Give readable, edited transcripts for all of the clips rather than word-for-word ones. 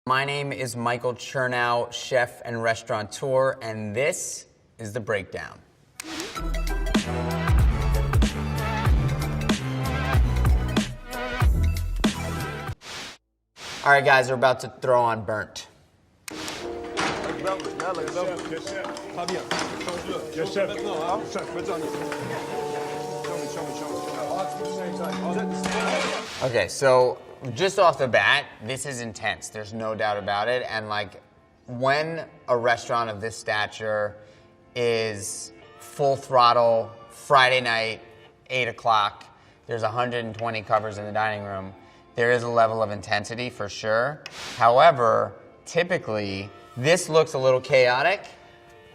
My name is Michael Chernow, chef and restaurateur, and this is The Breakdown. All right, guys, we're about to throw on Burnt. Okay, so just off the bat, this is intense. There's no doubt about it. And like, when a restaurant of this stature is full throttle, Friday night, 8 o'clock, there's 120 covers in the dining room, there is a level of intensity for sure. However, typically, this looks a little chaotic.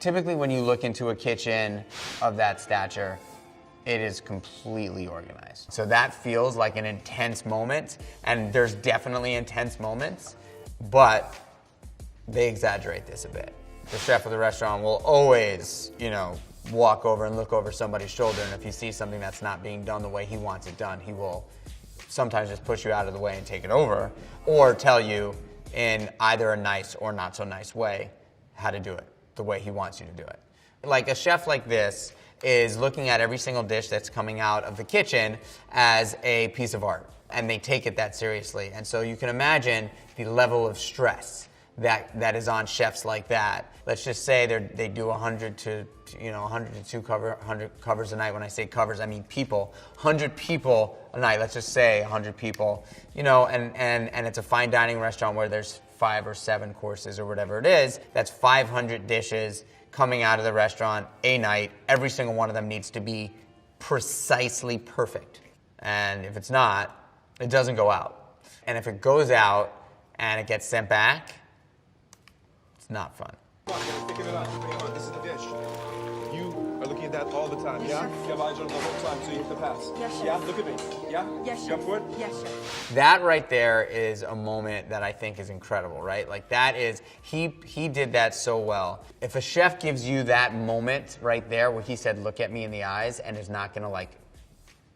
Typically, when you look into a kitchen of that stature, it is completely organized. So that feels like an intense moment, and there's definitely intense moments, but they exaggerate this a bit. The chef of the restaurant will always, walk over and look over somebody's shoulder, and if he sees something that's not being done the way he wants it done, he will sometimes just push you out of the way and take it over, or tell you in either a nice or not so nice way how to do it, the way he wants you to do it. Like a chef like this is looking at every single dish that's coming out of the kitchen as a piece of art, and they take it that seriously. And so you can imagine the level of stress that is on chefs like that. Let's just say they do 100 to 100 covers a night. When I say covers, I mean people. 100 people a night. Let's just say 100 people. And it's a fine dining restaurant where there's 5 or 7 courses or whatever it is. That's 500 dishes coming out of the restaurant a night. Every single one of them needs to be precisely perfect. And if it's not, it doesn't go out. And if it goes out and it gets sent back, it's not fun. Come on, pick it up. This is the dish. You are looking at that all the time, yeah? You have eyes on the whole time, so you hit the pass. Yes, chef. Yeah, look at me. Yeah? Yes, You up chef. for it? Yes, chef. That right there is a moment that I think is incredible, right? Like that is, he did that so well. If a chef gives you that moment right there where he said, look at me in the eyes, and is not gonna like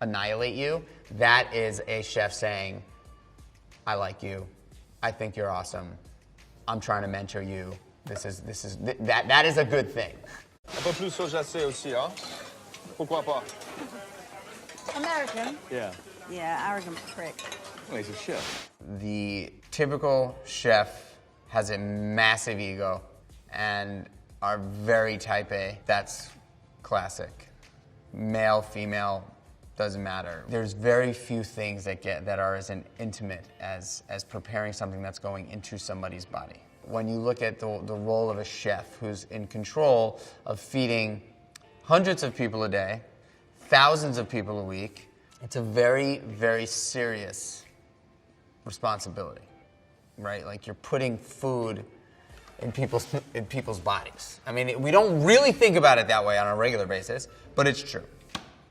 annihilate you, that is a chef saying, I like you, I think you're awesome, I'm trying to mentor you, that is a good thing. Un peu plus sojacé aussi, hein? Pourquoi pas? American? Yeah. Yeah, arrogant prick. Well, he's a chef. The typical chef has a massive ego and are very type A. That's classic. Male, female, doesn't matter. There's very few things that are as intimate as preparing something that's going into somebody's body. When you look at the role of a chef who's in control of feeding hundreds of people a day, thousands of people a week, it's a very, very serious responsibility, right? Like you're putting food in people's bodies. I mean, we don't really think about it that way on a regular basis, but it's true,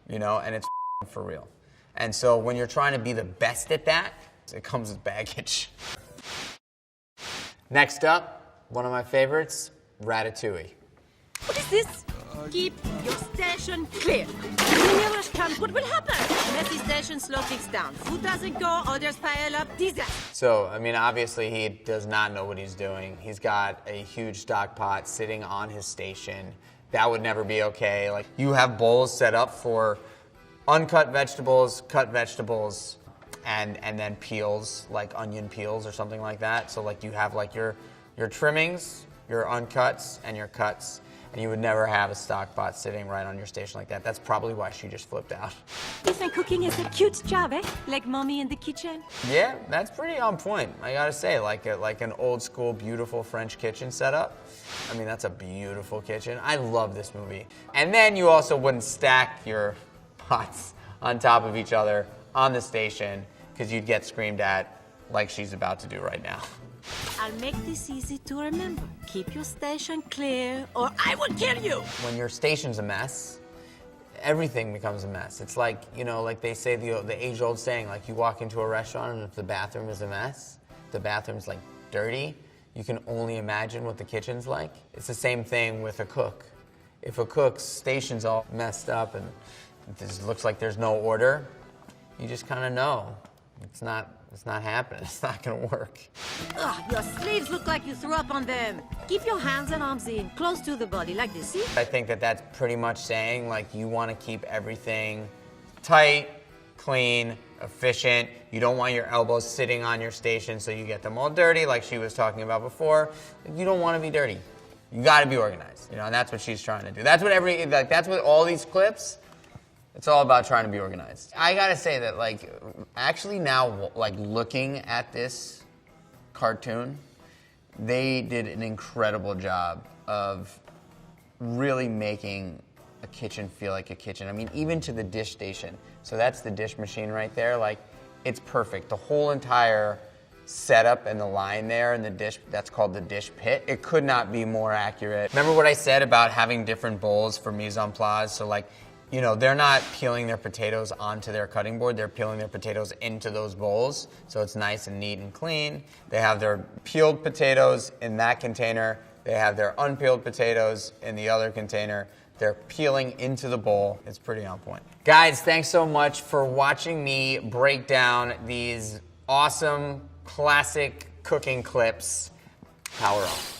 and it's for real. And so when you're trying to be the best at that, it comes with baggage. Next up, one of my favorites, Ratatouille. What is this? Keep your station clear. When the rush comes, what will happen? Messy station slow ticks down. Food doesn't go, orders pile up, disaster. So, obviously he does not know what he's doing. He's got a huge stock pot sitting on his station. That would never be okay. Like, you have bowls set up for uncut vegetables, cut vegetables, and then peels, like onion peels or something like that. So like you have like your trimmings, your uncuts, and your cuts, and you would never have a stock pot sitting right on your station like that. That's probably why she just flipped out. Listen, cooking is a cute job, eh? Like mommy in the kitchen. Yeah, that's pretty on point. I gotta say, like an old school, beautiful French kitchen setup. I mean, that's a beautiful kitchen. I love this movie. And then you also wouldn't stack your pots on top of each other on the station, because you'd get screamed at like she's about to do right now. I'll make this easy to remember. Keep your station clear, or I will kill you! When your station's a mess, everything becomes a mess. It's like, like they say, the age-old saying, like you walk into a restaurant and if the bathroom is a mess, the bathroom's like dirty, you can only imagine what the kitchen's like. It's the same thing with a cook. If a cook's station's all messed up and it looks like there's no order, you just kind of know it's not It's not happening. It's not gonna work. Ugh, your sleeves look like you threw up on them. Keep your hands and arms in, close to the body, like this, see? I think that that's pretty much saying like you want to keep everything tight, clean, efficient. You don't want your elbows sitting on your station so you get them all dirty like she was talking about before. You don't want to be dirty. You got to be organized, you know, and that's what she's trying to do. That's what that's what all these clips, it's all about trying to be organized. I got to say that like actually now like looking at this cartoon, they did an incredible job of really making a kitchen feel like a kitchen. I mean, even to the dish station. So that's the dish machine right there. Like, it's perfect. The whole entire setup and the line there and the dish, that's called the dish pit. It could not be more accurate. Remember what I said about having different bowls for mise en place? So like, you know, they're not peeling their potatoes onto their cutting board, they're peeling their potatoes into those bowls, so it's nice and neat and clean. They have their peeled potatoes in that container, they have their unpeeled potatoes in the other container. They're peeling into the bowl. It's pretty on point. Guys, thanks so much for watching me break down these awesome, classic cooking clips. Power off.